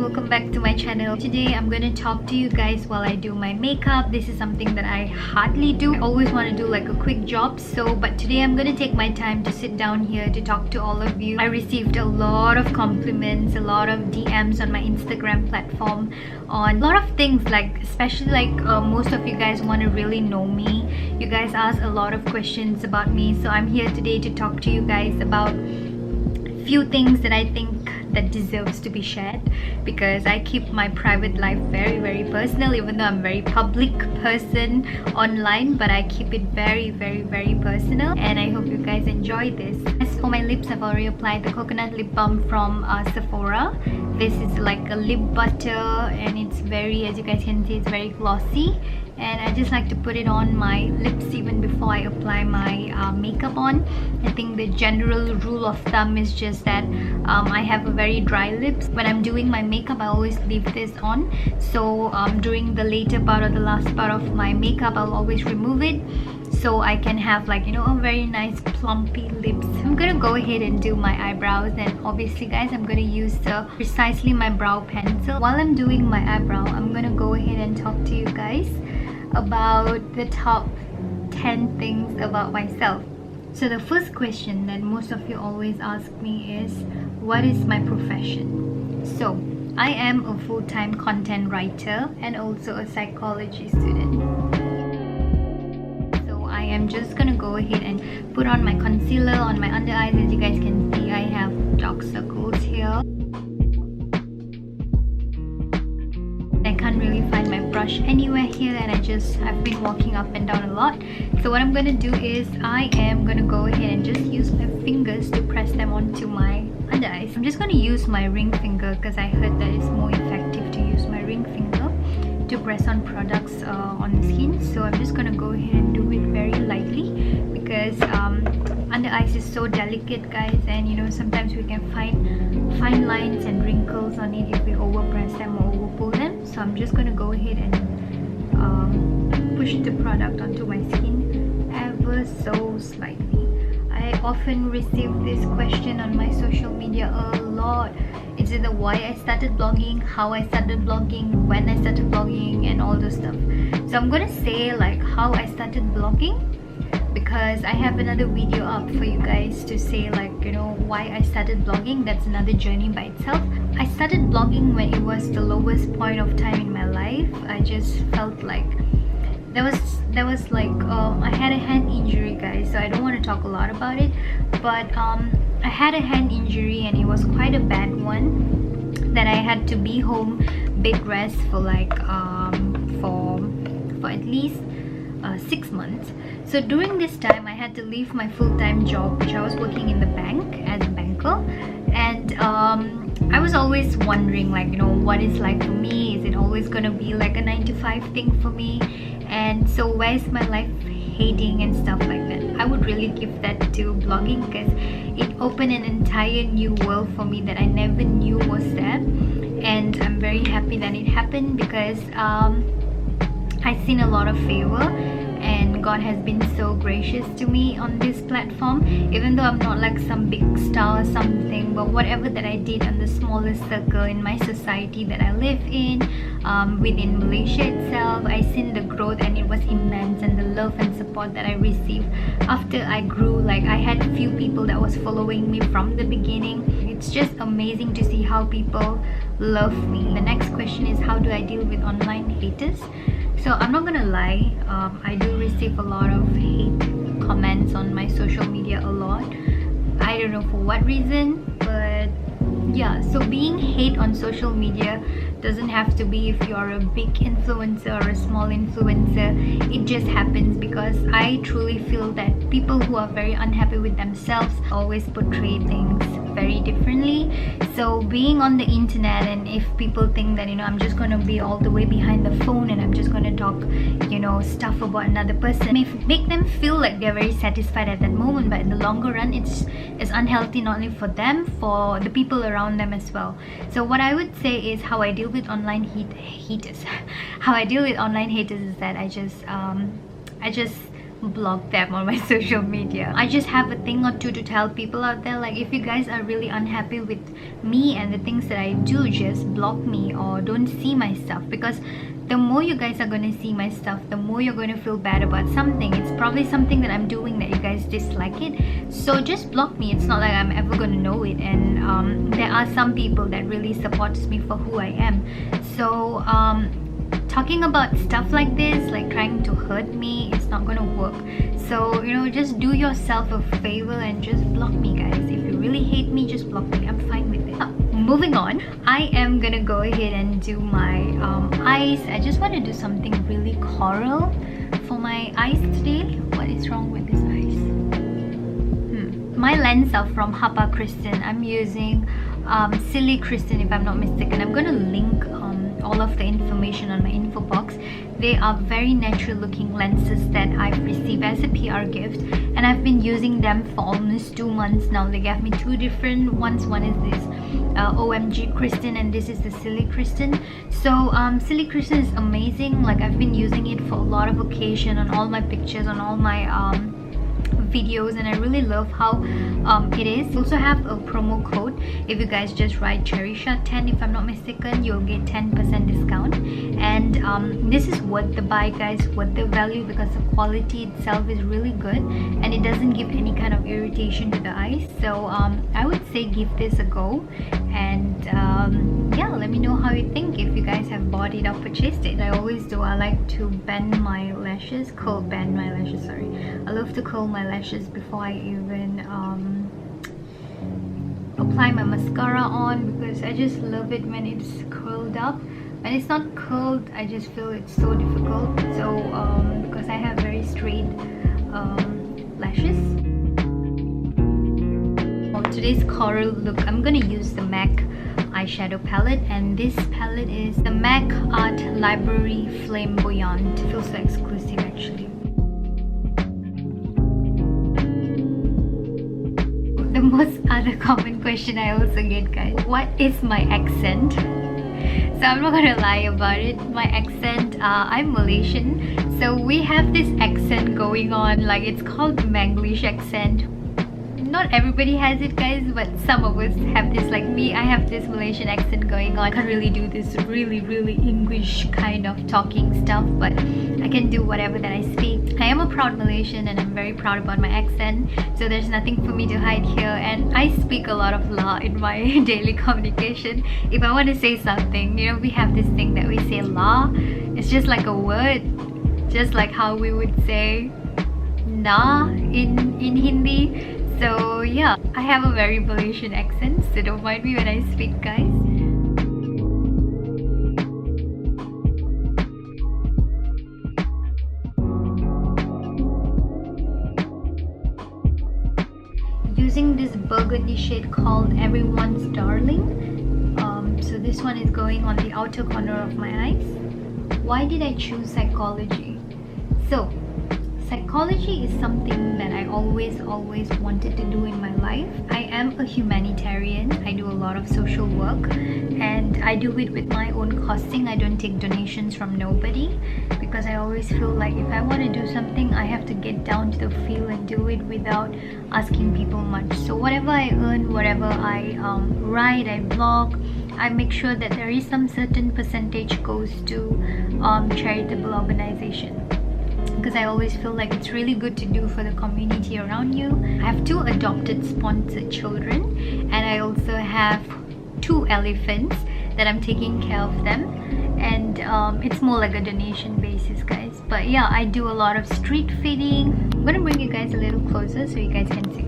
welcome back to my channel. Today I'm gonna talk to you guys while I do my makeup. This is something that I hardly do. I always want to do like a quick job, but today I'm gonna take my time to sit down here to talk to all of you. I received a lot of compliments, a lot of DMs on my Instagram platform on a lot of things, like especially like most of you guys want to really know me. You guys ask a lot of questions about me, so I'm here today to talk to you guys about few things that I think that deserves to be shared, because I keep my private life very personal, even though I'm a very public person online, but I keep it very personal, and I hope you guys enjoy this. As for my lips, I've already applied the coconut lip balm from Sephora. This is like a lip butter, and it's very, as you guys can see, it's very glossy, and I just like to put it on my lips even before I apply my makeup on. I think the general rule of thumb is just that I have a very dry lips. When I'm doing my makeup, I always leave this on, so during the later part or the last part of my makeup, I'll always remove it so I can have, like, you know, a very nice plumpy lips. I'm gonna go ahead and do my eyebrows, and obviously guys, I'm gonna use precisely my brow pencil. While I'm doing my eyebrow, I'm gonna go ahead and talk to you guys about the top 10 things about myself. So the first question that most of you always ask me is, what is my profession? So I am a full-time content writer and also a psychology student. So I am just gonna go ahead and put on my concealer on my under eyes. As you guys can see, I have dark circles here. I can't really find my brush anywhere here, and I've been walking up and down a lot. So what I'm gonna do is I am gonna go ahead and just use my fingers to press them onto my under eyes. I'm just gonna use my ring finger because I heard that it's more effective to use my ring finger to press on products on the skin. So I'm just gonna go ahead and do it very lightly, because under eyes is so delicate, guys, and you know, sometimes we can find fine lines and wrinkles on it if we overpress them or overpull them. So I'm just gonna go ahead and push the product onto my skin ever so slightly. I often receive this question on my social media a lot. It's either why I started blogging, how I started blogging, when I started blogging, and all those stuff. So I'm gonna say like how I started blogging, because I have another video up for you guys to say, like, you know, why I started blogging. That's another journey by itself. I started blogging when it was the lowest point of time in my life. I just felt like there was like I had a hand injury, guys, so I don't want to talk a lot about it, but I had a hand injury, and it was quite a bad one, that I had to be home bed rest for like for at least 6 months. So during this time, I had to leave my full-time job, which I was working in the bank as a banker, and I was always wondering, like, you know, what is life for me? Is it always gonna be like a 9-to-5 thing for me? And so where's my life heading and stuff like that? I would really give that to blogging, because it opened an entire new world for me that I never knew was there, and I'm very happy that it happened, because I've seen a lot of favor, and God has been so gracious to me on this platform. Even though I'm not like some big star or something, but whatever that I did on the smallest circle in my society that I live in, within Malaysia itself, I seen the growth, and it was immense, and the love and support that I received after I grew. Like, I had a few people that was following me from the beginning. It's just amazing to see how people love me. The next question is, how do I deal with online haters? So I'm not gonna lie, I do receive a lot of hate comments on my social media a lot. I don't know for what reason, but yeah. So being hate on social media doesn't have to be if you're a big influencer or a small influencer. It just happens because I truly feel that people who are very unhappy with themselves always portray things very differently. So being on the internet, and if people think that, you know, I'm just gonna be all the way behind the phone and I'm just gonna talk, you know, stuff about another person, may make them feel like they're very satisfied at that moment, but in the longer run, it's unhealthy, not only for them, for the people around them as well. So what I would say is, how I deal with online haters how I deal with online haters is that I just block them on my social media. I just have a thing or two to tell people out there, like if you guys are really unhappy with me and the things that I do, just block me or don't see my stuff, because the more you guys are going to see my stuff, the more you're going to feel bad about something. It's probably something that I'm doing that you guys dislike it, so just block me. It's not like I'm ever going to know it. And there are some people that really supports me for who I am. So talking about stuff like this, like trying to hurt me, it's not gonna work. So you know, just do yourself a favor and just block me, guys. If you really hate me, just block me. I'm fine with it. Moving on, I am gonna go ahead and do my eyes. I just want to do something really coral for my eyes today. What is wrong with this eyes? My lens are from Hapa Kristen. I'm using Silly Kristen, if I'm not mistaken. I'm gonna link all of the information on my info box. They are very natural looking lenses that I've received as a PR gift, and I've been using them for almost 2 months now. They gave me 2 different ones. One is this OMG Kristen, and this is the Silly Kristen. So Silly Kristen is amazing. Like, I've been using it for a lot of occasion, on all my pictures, on all my videos, and I really love how it is. Also have a promo code. If you guys just write CHERISHA10, if I'm not mistaken, you'll get 10% discount. And this is worth the buy, guys, worth the value, because the quality itself is really good and it doesn't give any kind of irritation to the eyes. So I would say give this a go, and yeah, let me know how you think, if you guys have bought it or purchased it. I always do. I like to bend my lashes, bend my lashes, sorry. I love to curl my lashes before I even apply my mascara on, because I just love it when it's curled up. When it's not curled, I just feel it's so difficult. So because I have very straight lashes. For today's coral look, I'm gonna use the MAC eyeshadow palette, and this palette is the MAC Art Library Flame-Boyant. Feels so exclusive actually. The most other common question I also get, guys, what is my accent? So I'm not gonna lie about it. My accent, I'm Malaysian, so we have this accent going on, like it's called Manglish accent. Not everybody has it, guys, but some of us have this. Like me, I have this Malaysian accent going on. I can't really do this really English kind of talking stuff, but I can do whatever that I speak. I am a proud Malaysian and I'm very proud about my accent, so there's nothing for me to hide here. And I speak a lot of la in my daily communication. If I want to say something, you know, we have this thing that we say la. It's just like a word, just like how we would say na in Hindi. So yeah, I have a very Malaysian accent, so don't mind me when I speak, guys. Using this burgundy shade called Everyone's Darling. So this one is going on the outer corner of my eyes. Why did I choose psychology? So psychology is something that I always wanted to do in my life. I am a humanitarian. I do a lot of social work, and I do it with my own costing. I don't take donations from nobody, because I always feel like if I want to do something, I have to get down to the field and do it without asking people much. So whatever I earn, whatever I write, I blog, I make sure that there is some certain percentage goes to charitable organization, because I always feel like it's really good to do for the community around you. I have 2 adopted sponsored children, and I also have 2 elephants that I'm taking care of them, and it's more like a donation basis, guys. But yeah, I do a lot of street feeding. I'm gonna bring you guys a little closer so you guys can see.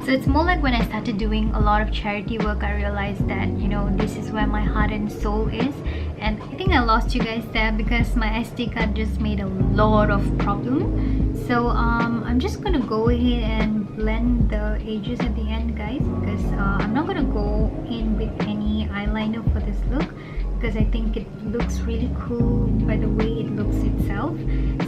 So it's more like when I started doing a lot of charity work, I realized that, you know, this is where my heart and soul is. And I think I lost you guys there because my SD card just made a lot of problem. So I'm just gonna go ahead and blend the edges at the end, guys, because I'm not gonna go in with any eyeliner for this look, because I think it looks really cool by the way it looks itself.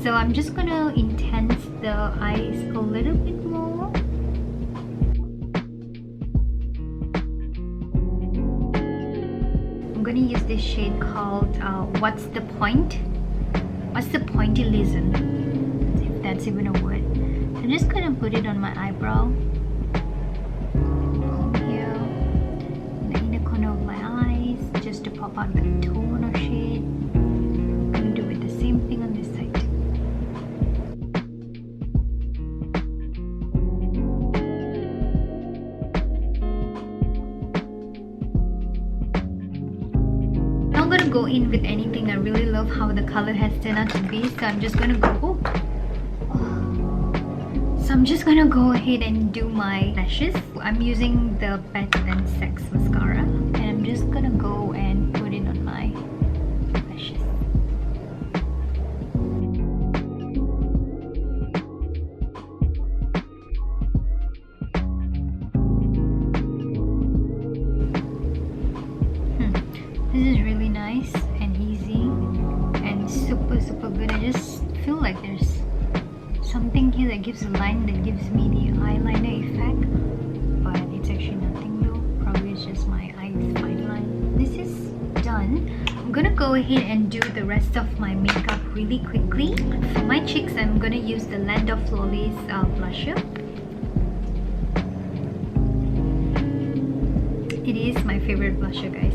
So I'm just gonna intense the eyes a little bit more. I'm gonna use this shade called What's the Point? What's the Pointillism? If that's even a word. I'm just gonna put it on my eyebrow, here, in the inner corner of my eyes, just to pop out the tone or shade. And do it the same thing on this side. I'm not gonna go in with anything. I really love how the color has turned out to be, so I'm just gonna go. So I'm just gonna go ahead and do my lashes. I'm using the Better Than Sex mascara, and I'm just gonna go and put it on my lashes. This is really nice and easy and super good. I just feel like there's something here that gives a line that gives me the eyeliner effect, but it's actually nothing though. Probably it's just my eyes fine line. This is done. I'm gonna go ahead and do the rest of my makeup really quickly. For my cheeks, I'm gonna use the Land of Lollies blusher. It is my favorite blusher, guys.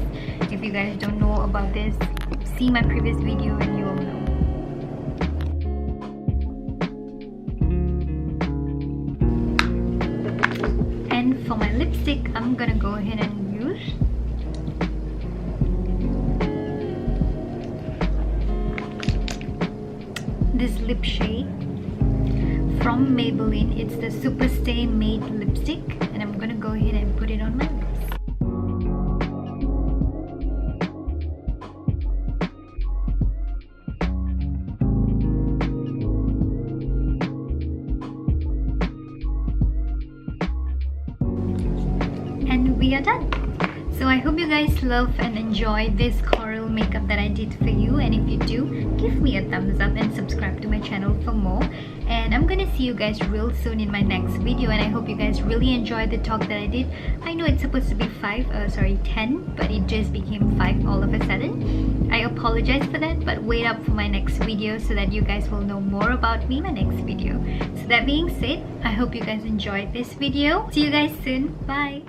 If you guys don't know about this, see my previous video and you will know. And for my lipstick, I'm gonna go ahead and use this lip shade from Maybelline. It's the Super Stay Matte Lipstick, and I'm gonna go ahead and put it on my lips. And we are done. So I hope you guys love and enjoy this coral makeup that I did for you, and if you do, give me a thumbs up and subscribe to my channel for more. And I'm gonna see you guys real soon in my next video, and I hope you guys really enjoyed the talk that I did. I know it's supposed to be 10, but it just became 5 all of a sudden. I apologize for that, but wait up for my next video so that you guys will know more about me in my next video. So that being said, I hope you guys enjoyed this video. See you guys soon. Bye.